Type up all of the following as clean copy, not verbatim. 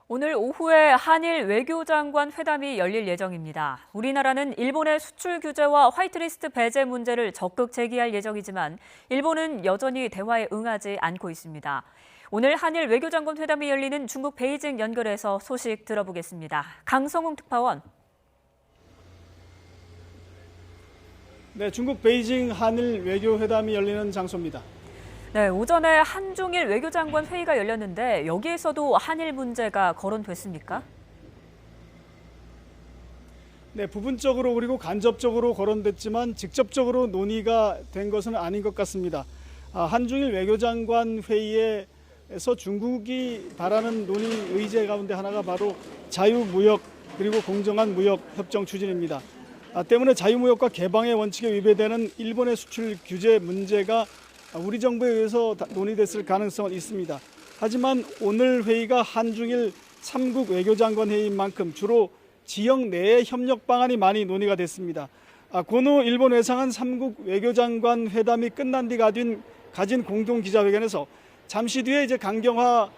오늘 오후에 한일 외교장관 회담이 열릴 예정입니다. 우리나라는 일본의 수출 규제와 화이트리스트 배제 문제를 적극 제기할 예정이지만 일본은 여전히 대화에 응하지 않고 있습니다. 오늘 한일 외교장관 회담이 열리는 중국 베이징 연결해서 소식 들어보겠습니다. 강성웅 특파원. 네, 중국 베이징 한일 외교회담이 열리는 장소입니다. 네, 오전에 한중일 외교장관 회의가 열렸는데 여기에서도 한일 문제가 거론됐습니까? 네, 부분적으로 그리고 간접적으로 거론됐지만 직접적으로 논의가 된 것은 아닌 것 같습니다. 한중일 외교장관 회의에서 중국이 바라는 논의 의제 가운데 하나가 바로 자유무역 그리고 공정한 무역 협정 추진입니다. 때문에 자유무역과 개방의 원칙에 위배되는 일본의 수출 규제 문제가 우리 정부에 의해서 논의됐을 가능성은 있습니다. 하지만 오늘 회의가 한중일 3국 외교장관 회의인 만큼 주로 지역 내의 협력 방안이 많이 논의가 됐습니다. 고노 일본 외상은 3국 외교장관 회담이 끝난 뒤 가진 공동 기자회견에서 잠시 뒤에 이제 강경화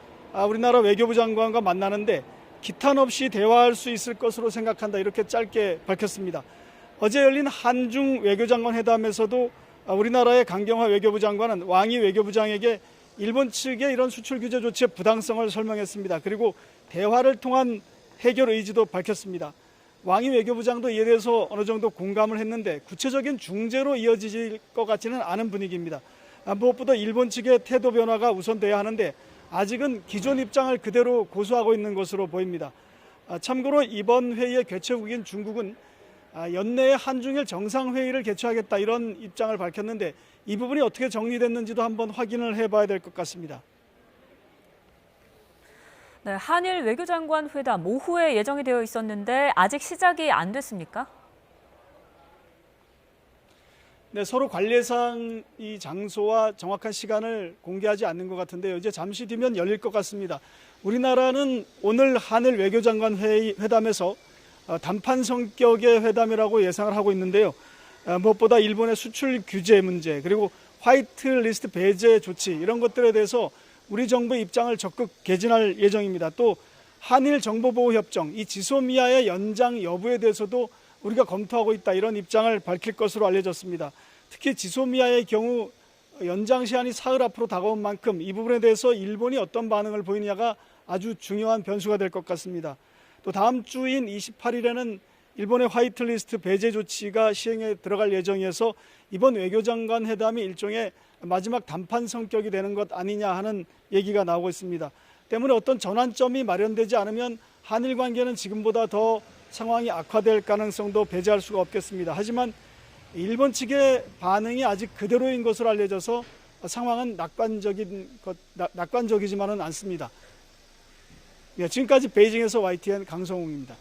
우리나라 외교부 장관과 만나는데 기탄 없이 대화할 수 있을 것으로 생각한다, 이렇게 짧게 밝혔습니다. 어제 열린 한중 외교장관 회담에서도 우리나라의 강경화 외교부 장관은 왕이 외교부장에게 일본 측의 이런 수출 규제 조치의 부당성을 설명했습니다. 그리고 대화를 통한 해결 의지도 밝혔습니다. 왕이 외교부장도 이에 대해서 어느 정도 공감을 했는데 구체적인 중재로 이어질 것 같지는 않은 분위기입니다. 무엇보다 일본 측의 태도 변화가 우선돼야 하는데 아직은 기존 입장을 그대로 고수하고 있는 것으로 보입니다. 참고로 이번 회의의 개최국인 중국은 연내에 한중일 정상회의를 개최하겠다, 이런 입장을 밝혔는데 이 부분이 어떻게 정리됐는지도 한번 확인을 해봐야 될 것 같습니다. 네, 한일 외교장관 회담 오후에 예정이 되어 있었는데 아직 시작이 안 됐습니까? 네, 서로 관례상 이 장소와 정확한 시간을 공개하지 않는 것 같은데요. 이제 잠시 뒤면 열릴 것 같습니다. 우리나라는 오늘 한일 외교장관 회담에서 단판 성격의 회담이라고 예상을 하고 있는데요. 무엇보다 일본의 수출 규제 문제 그리고 화이트리스트 배제 조치, 이런 것들에 대해서 우리 정부의 입장을 적극 개진할 예정입니다. 또 한일 정보보호협정, 이 지소미아의 연장 여부에 대해서도 우리가 검토하고 있다, 이런 입장을 밝힐 것으로 알려졌습니다. 특히 지소미아의 경우 연장 시한이 사흘 앞으로 다가온 만큼 이 부분에 대해서 일본이 어떤 반응을 보이느냐가 아주 중요한 변수가 될 것 같습니다. 또 다음 주인 28일에는 일본의 화이트리스트 배제 조치가 시행에 들어갈 예정이어서 이번 외교장관 회담이 일종의 마지막 단판 성격이 되는 것 아니냐 하는 얘기가 나오고 있습니다. 때문에 어떤 전환점이 마련되지 않으면 한일 관계는 지금보다 더 상황이 악화될 가능성도 배제할 수가 없겠습니다. 하지만 일본 측의 반응이 아직 그대로인 것으로 알려져서 상황은 낙관적이지만은 않습니다. 지금까지 베이징에서 YTN 강성웅입니다.